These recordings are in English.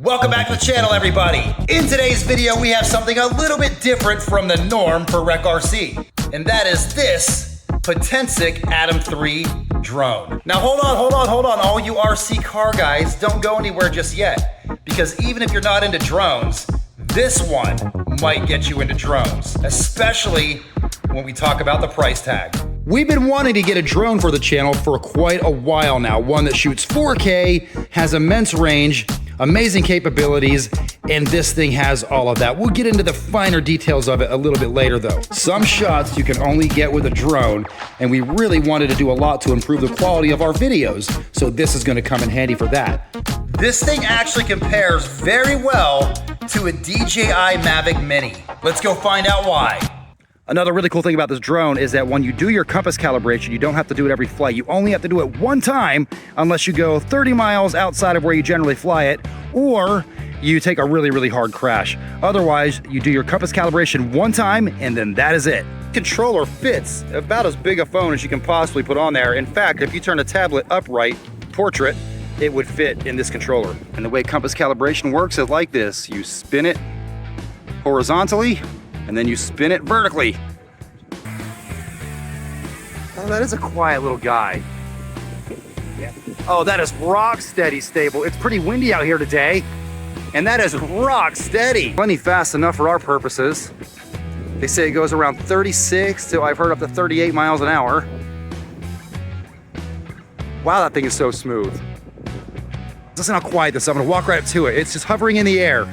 Welcome back to the channel, everybody. In today's video, we have something a little bit different from the norm for Rec RC, and that is this Potensic Atom 3 drone. Now hold on, all you RC car guys, don't go anywhere just yet, because even if you're not into drones, this one might get you into drones, especially when we talk about the price tag. We've been wanting to get a drone for the channel for quite a while now, one that shoots 4K, has immense range, amazing capabilities, and this thing has all of that. We'll get into the finer details of it a little bit later though. Some shots you can only get with a drone, and we really wanted to do a lot to improve the quality of our videos, so this is gonna come in handy for that. This thing actually compares very well to a DJI MAVIC MINI. Let's go find out why. Another really cool thing about this drone is that when you do your compass calibration, you don't have to do it every flight. You only have to do it one time unless you go 30 miles outside of where you generally fly it, or you take a really hard crash. Otherwise, you do your compass calibration one time and then that is it. Controller fits about as big a phone as you can possibly put on there. In fact, if you turn a tablet upright, portrait, it would fit in this controller. And the way compass calibration works is like this. You spin it horizontally, and then you spin it vertically. Oh, that is a quiet little guy. Yeah. Oh, that is rock steady stable. It's pretty windy out here today, and that is rock steady. Plenty fast enough for our purposes. They say it goes around 36 to, I've heard, up to 38 miles an hour. Wow, that thing is so smooth. Listen how quiet this is. I'm gonna walk right up to it. It's just hovering in the air.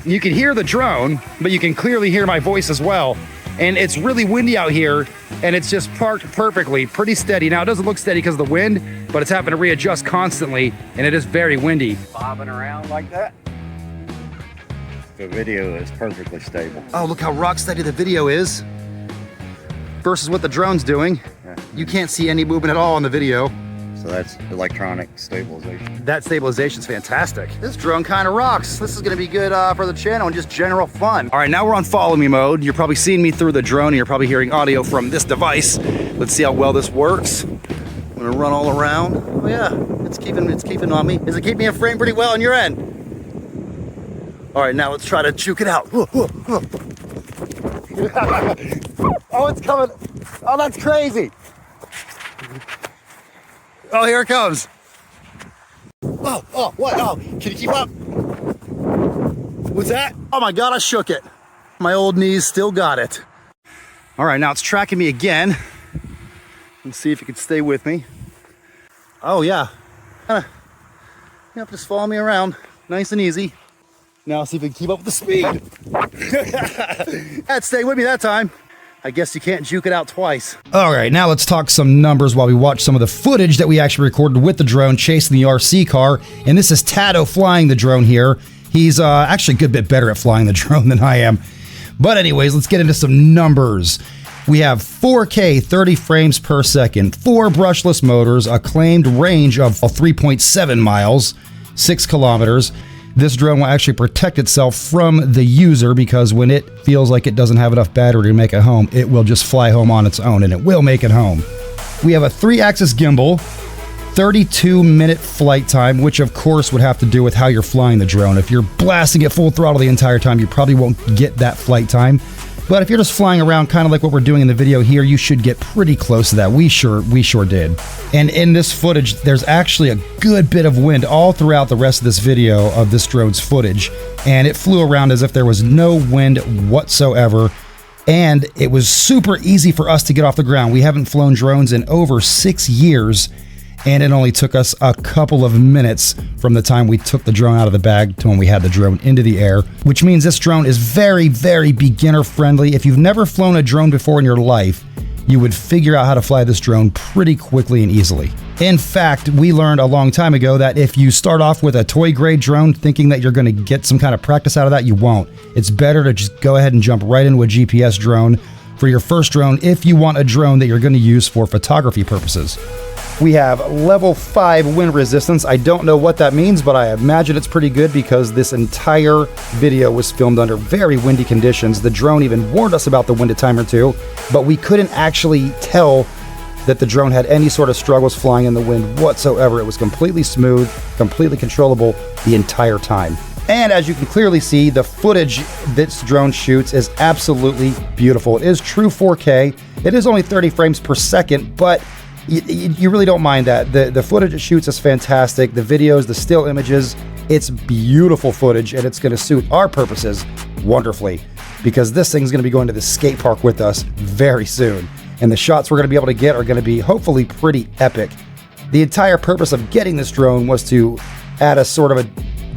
You can hear the drone, but you can clearly hear my voice as well. And it's really windy out here, and it's just parked perfectly, pretty steady. Now, it doesn't look steady because of the wind, but it's having to readjust constantly, and it is very windy. Bobbing around like that. The video is perfectly stable. Oh, look how rock steady the video is versus what the drone's doing. Yeah. You can't see any movement at all on the video. So that's electronic stabilization. That stabilization's fantastic. This drone kind of rocks. This is gonna be good for the channel and just general fun. All right, now we're on follow me mode. You're probably seeing me through the drone and you're probably hearing audio from this device. Let's see how well this works. I'm gonna run all around. Oh yeah, it's keeping on me. Is it keeping me in frame pretty well on your end? All right, now let's try to juke it out. Oh, it's coming. Oh, that's crazy. Oh, here it comes. Oh, what? Oh, can you keep up? What's that? Oh my God, I shook it. My old knees still got it. All right, now it's tracking me again. Let's see if you can stay with me. Oh yeah. Yep, just follow me around, nice and easy. Now see if you can keep up with the speed. That stayed with me that time. I guess you can't juke it out twice. All right, now let's talk some numbers while we watch some of the footage that we actually recorded with the drone chasing the RC car. And this is Tato flying the drone here. He's actually a good bit better at flying the drone than I am. But anyways, let's get into some numbers. We have 4K 30 frames per second, 4 brushless motors, a claimed range of 3.7 miles, 6 kilometers. This drone will actually protect itself from the user because when it feels like it doesn't have enough battery to make it home, it will just fly home on its own, and it will make it home. We have a 3-axis gimbal, 32-minute flight time, which of course would have to do with how you're flying the drone. If you're blasting it full throttle the entire time, you probably won't get that flight time. But if you're just flying around kind of like what we're doing in the video here, you should get pretty close to that. We sure did. And in this footage, there's actually a good bit of wind all throughout the rest of this video of this drone's footage. And it flew around as if there was no wind whatsoever. And it was super easy for us to get off the ground. We haven't flown drones in over 6 years. And it only took us a couple of minutes from the time we took the drone out of the bag to when we had the drone into the air, which means this drone is very beginner friendly. If you've never flown a drone before in your life, you would figure out how to fly this drone pretty quickly and easily. In fact, we learned a long time ago that if you start off with a toy grade drone thinking that you're going to get some kind of practice out of that, you won't. It's better to just go ahead and jump right into a GPS drone for your first drone if you want a drone that you're going to use for photography purposes. We have level 5 wind resistance. I don't know what that means, but I imagine it's pretty good because this entire video was filmed under very windy conditions. The drone even warned us about the wind a time or two, but we couldn't actually tell that the drone had any sort of struggles flying in the wind whatsoever. It was completely smooth, completely controllable the entire time. And as you can clearly see, the footage this drone shoots is absolutely beautiful. It is true 4K. It is only 30 frames per second, but you really don't mind that. The footage it shoots is fantastic. The videos, the still images, it's beautiful footage, and it's going to suit our purposes wonderfully, because this thing's going to be going to the skate park with us very soon. And the shots we're going to be able to get are going to be hopefully pretty epic. The entire purpose of getting this drone was to add a sort of a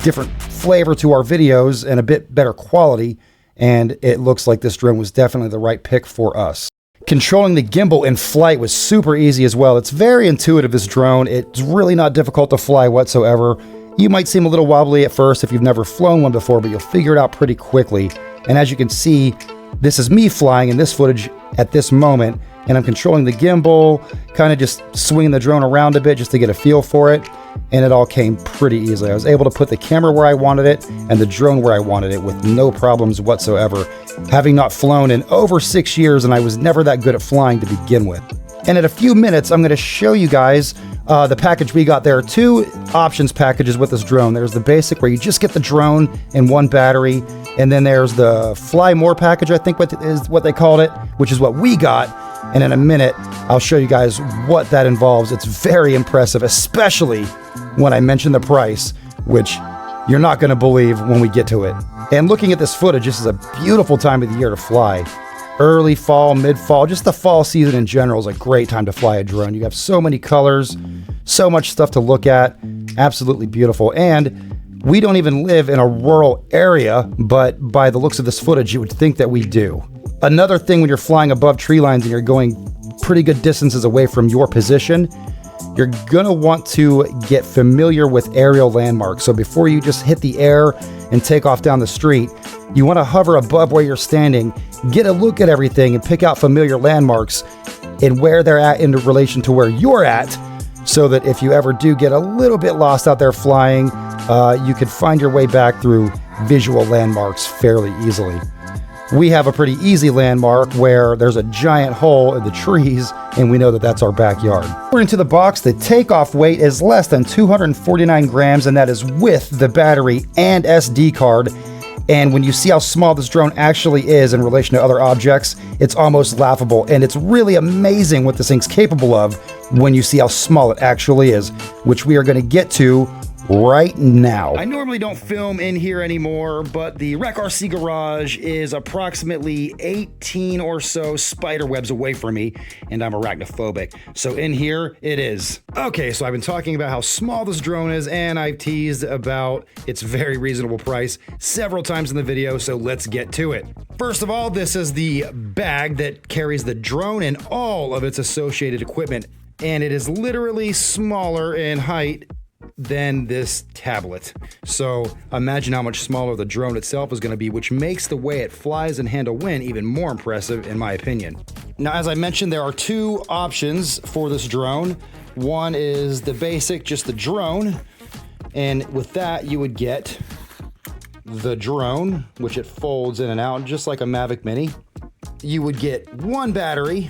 different flavor to our videos and a bit better quality, and it looks like this drone was definitely the right pick for us. Controlling the gimbal in flight was super easy as well. It's very intuitive, this drone. It's really not difficult to fly whatsoever. You might seem a little wobbly at first if you've never flown one before, but you'll figure it out pretty quickly. And as you can see, this is me flying in this footage at this moment, and I'm controlling the gimbal, kind of just swinging the drone around a bit just to get a feel for it, and it all came pretty easily. I was able to put the camera where I wanted it and the drone where I wanted it with no problems whatsoever, having not flown in over 6 years, and I was never that good at flying to begin with. And in a few minutes, I'm going to show you guys the package we got. There are two options packages with this drone. There's the basic, where you just get the drone and one battery, and then there's the Fly More package, I think is what they called it, which is what we got. And in a minute, I'll show you guys what that involves. It's very impressive, especially when I mention the price, which you're not going to believe when we get to it. And looking at this footage, this is a beautiful time of the year to fly. Early fall, mid-fall, just the fall season in general is a great time to fly a drone. You have so many colors, so much stuff to look at. Absolutely beautiful. And we don't even live in a rural area, but by the looks of this footage, you would think that we do. Another thing, when you're flying above tree lines and you're going pretty good distances away from your position, you're gonna want to get familiar with aerial landmarks. So before you just hit the air and take off down the street, you want to hover above where you're standing, get a look at everything, and pick out familiar landmarks and where they're at in relation to where you're at, so that if you ever do get a little bit lost out there flying, you can find your way back through visual landmarks fairly easily. We have a pretty easy landmark where there's a giant hole in the trees, and we know that that's our backyard. According to the box, the takeoff weight is less than 249 grams, and that is with the battery and SD card. And when you see how small this drone actually is in relation to other objects, it's almost laughable. And it's really amazing what this thing's capable of when you see how small it actually is, which we are going to get to right now. I normally don't film in here anymore, but the Rec RC garage is approximately 18 or so spider webs away from me, and I'm arachnophobic. So in here it is. Okay, so I've been talking about how small this drone is, and I've teased about its very reasonable price several times in the video, so let's get to it. First of all, this is the bag that carries the drone and all of its associated equipment, and it is literally smaller in height than this tablet. So imagine how much smaller the drone itself is going to be, which makes the way it flies and handle wind even more impressive in my opinion. Now, as I mentioned, there are two options for this drone. One is the basic, just the drone, and with that you would get the drone, which it folds in and out just like a MAVIC Mini. You would get one battery,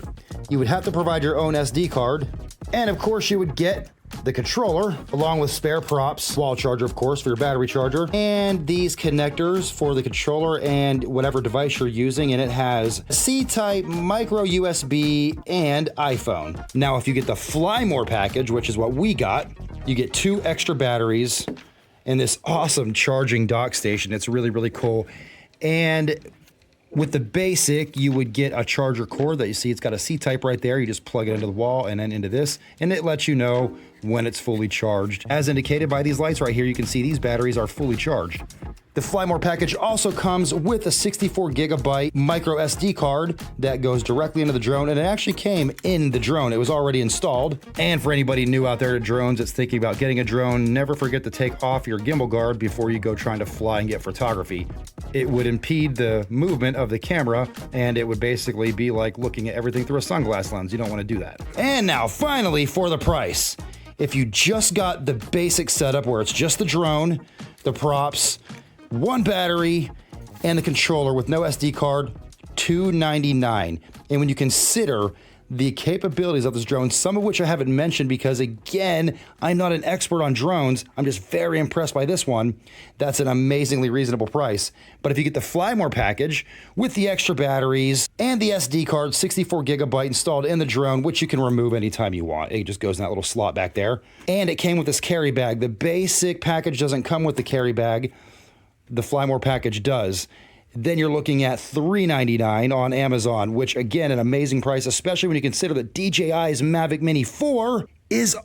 you would have to provide your own SD card, and of course you would get the controller, along with spare props, wall charger, of course, for your battery charger, and these connectors for the controller and whatever device you're using, and it has C-type, micro USB, and iPhone. Now, if you get the Fly More package, which is what we got, you get 2 extra batteries and this awesome charging dock station. It's really, really cool. And with the basic, you would get a charger cord that you see, it's got a C-type right there. You just plug it into the wall and then into this, and it lets you know when it's fully charged. As indicated by these lights right here, you can see these batteries are fully charged. The Fly More package also comes with a 64 gigabyte micro SD card that goes directly into the drone, and it actually came in the drone. It was already installed. And for anybody new out there to drones that's thinking about getting a drone, never forget to take off your gimbal guard before you go trying to fly and get photography. It would impede the movement of the camera, and it would basically be like looking at everything through a sunglass lens. You don't want to do that. And now, finally, for the price. If you just got the basic setup where it's just the drone, the props, one battery, and the controller with no SD card, $299. And when you consider the capabilities of this drone, some of which I haven't mentioned because, again, I'm not an expert on drones. I'm just very impressed by this one. That's an amazingly reasonable price. But if you get the Fly More package with the extra batteries and the SD card, 64 gigabyte installed in the drone, which you can remove anytime you want. It just goes in that little slot back there. And it came with this carry bag. The basic package doesn't come with the carry bag. The Fly More package does. Then you're looking at $399 on Amazon, which, again, an amazing price, especially when you consider that DJI's MAVIC Mini 4 is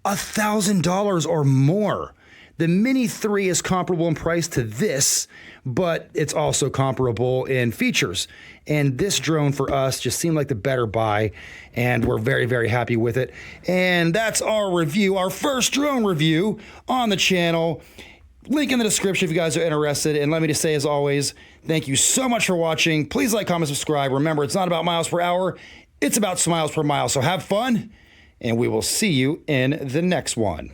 $1,000 or more. The Mini 3 is comparable in price to this, but it's also comparable in features. And this drone for us just seemed like the better buy, and we're very, very happy with it. And that's our review, our first drone review on the channel. Link in the description if you guys are interested. And let me just say, as always, thank you so much for watching. Please like, comment, subscribe. Remember, it's not about miles per hour. It's about smiles per mile. So have fun, and we will see you in the next one.